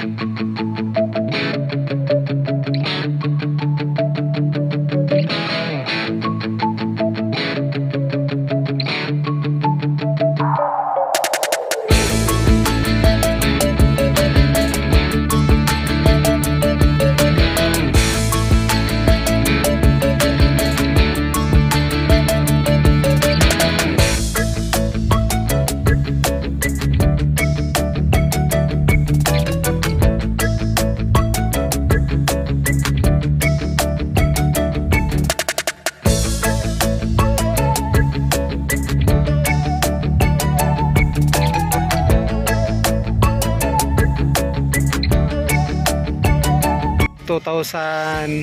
...2007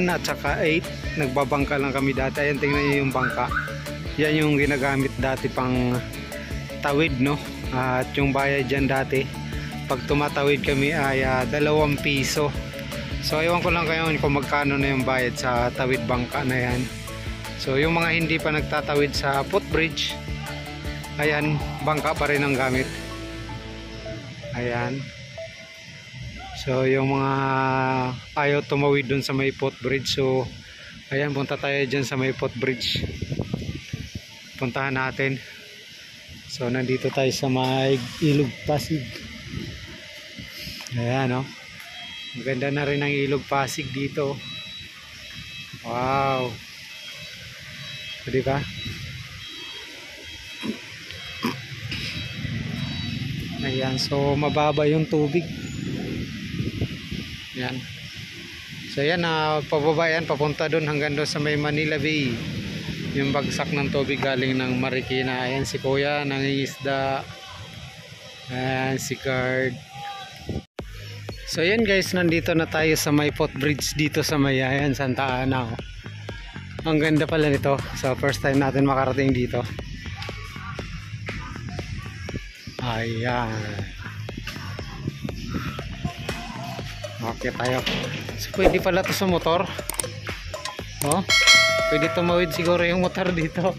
at saka 8 nagbabangka lang kami dati. Ayan, tingnan nyo yung bangka. Yan yung ginagamit dati pang tawid, no? At yung bayad dyan dati pag tumatawid kami ay 2 piso. So ewan ko lang kayo kung magkano na yung bayad sa tawid bangka na yan. So yung mga hindi pa nagtatawid sa footbridge, ayan, bangka pa rin ang gamit. Ayan. So yung mga ayaw tumawid dun sa may footbridge, so ayan, punta tayo dyan sa may footbridge. Puntahan natin. So nandito tayo sa may Ilog Pasig. Ayan, oh. Maganda na rin ang Ilog Pasig dito. Wow. So, diba? Ayan, so mababa yung tubig. Yan. So yan, pababa yan, papunta doon hanggang doon sa may Manila Bay. Yung bagsak ng tubig galing ng Marikina. Ayan si Kuya, nangingisda. Ayan si guard. So yan guys, nandito na tayo sa may footbridge dito sa may ayan, Santa Ana. Oh. Ang ganda pala nito. So first time natin makarating dito. Ayan. Okay tayo. So pwede pala to sa motor. Oh, pwede tumawid siguro yung motor dito.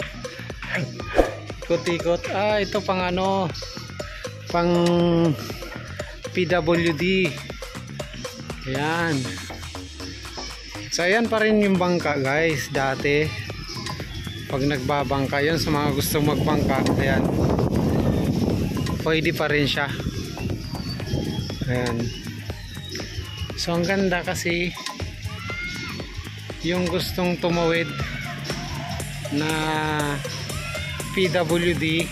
Ikot-ikot. Ito pang ano, pang PWD. Ayan. So ayan pa rin yung bangka guys dati. Pag nagbabangka yun, sa mga gustong magbangka, ayan, pwede pa rin siya. Ayan. So ang ganda kasi yung gustong tumawid na PWD,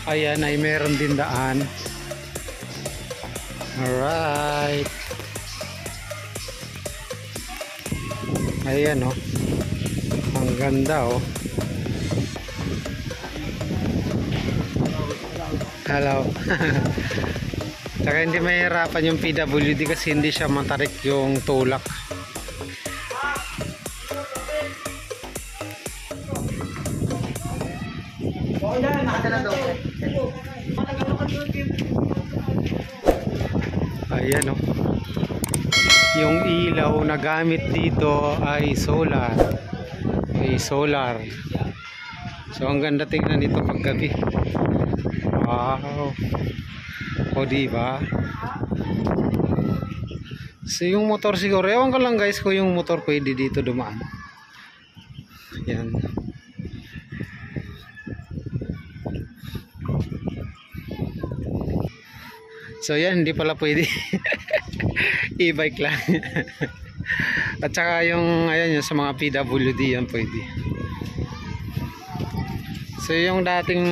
ayan, ay meron din daan. Alright. Ayan, oh. Ang ganda, oh. Hello. Saka hindi mahirapan yung PWD kasi hindi siya matarik yung tulak. Ayan, oh. Yung ilaw na gamit dito ay solar. So ang ganda tingnan nito pag gabi. Wow. O diba? So yung motor siguro, ewan ko lang guys kung yung motor pwede dito dumaan. Yan. So yan, hindi pala pwede. E-bike lang. At saka yung ayan, yung sa mga PWD yan pwede. So yung dating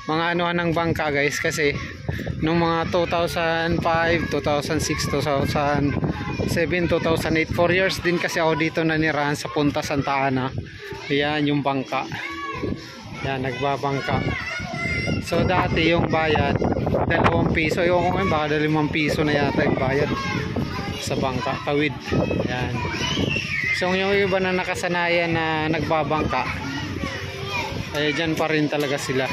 mga anuhan ng bangka guys, kasi nung mga 2005, 2006, 2007, 2008, 4 years din kasi ako dito nanirahan sa Punta Santa Ana. Ayan yung bangka. Yan, nagbabangka. So dati yung bayad 2 piso. Yung ngayon baka 5 piso na yata yung bayad sa bangka, tawid. Ayan. So yung iba na nakasanayan na nagbabangka, ay dyan pa rin talaga sila.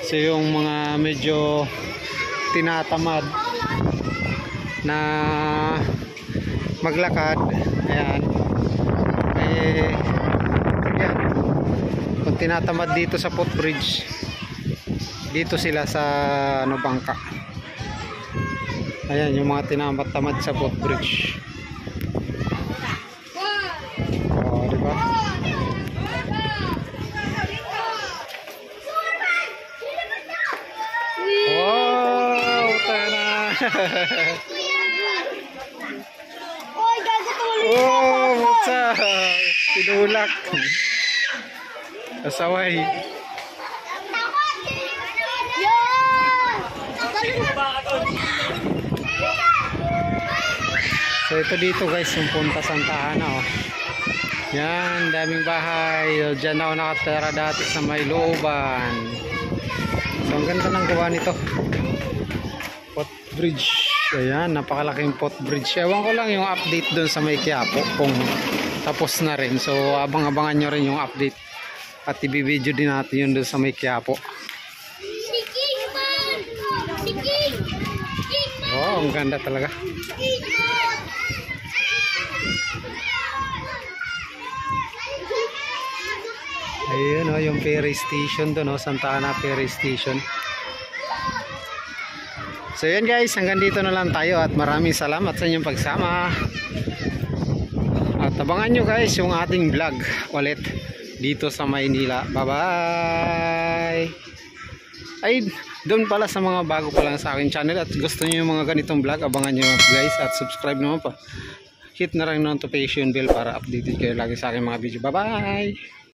So yung mga medyo tinatamad na maglakad, ayan, yan, kung tinatamad dito sa footbridge, dito sila sa ano, bangka. Ayan yung mga tinamad-tamad sa footbridge. Oh, di ba? Wow, tana. Oh, mutsa. Tinulak. Kasaway. So ito dito guys, yung Punta Santa Ana oh. Yan, daming bahay. Diyan ako nakatira dati sa may looban. So ang ganda ng gawa nito. Footbridge. Ayan, napakalaking footbridge. Ewan ko lang yung update dun sa may Quiapo kung tapos na rin. So abang-abangan nyo rin yung update. At i-video din natin yun dun sa may Quiapo. Wow, ang ganda talaga. Ayun o, yung ferry station doon o, Santa Ana Ferry Station. So yun guys, hanggang dito na lang tayo at maraming salamat sa inyong pagsama. At abangan nyo guys yung ating vlog ulit dito sa Maynila. Bye bye. Ay, doon pala sa mga bago pa lang sa akin channel at gusto nyo yung mga ganitong vlog, abangan nyo guys at subscribe naman pa. Hit na rin notification bell para updated kayo lagi sa aking mga video. Bye bye.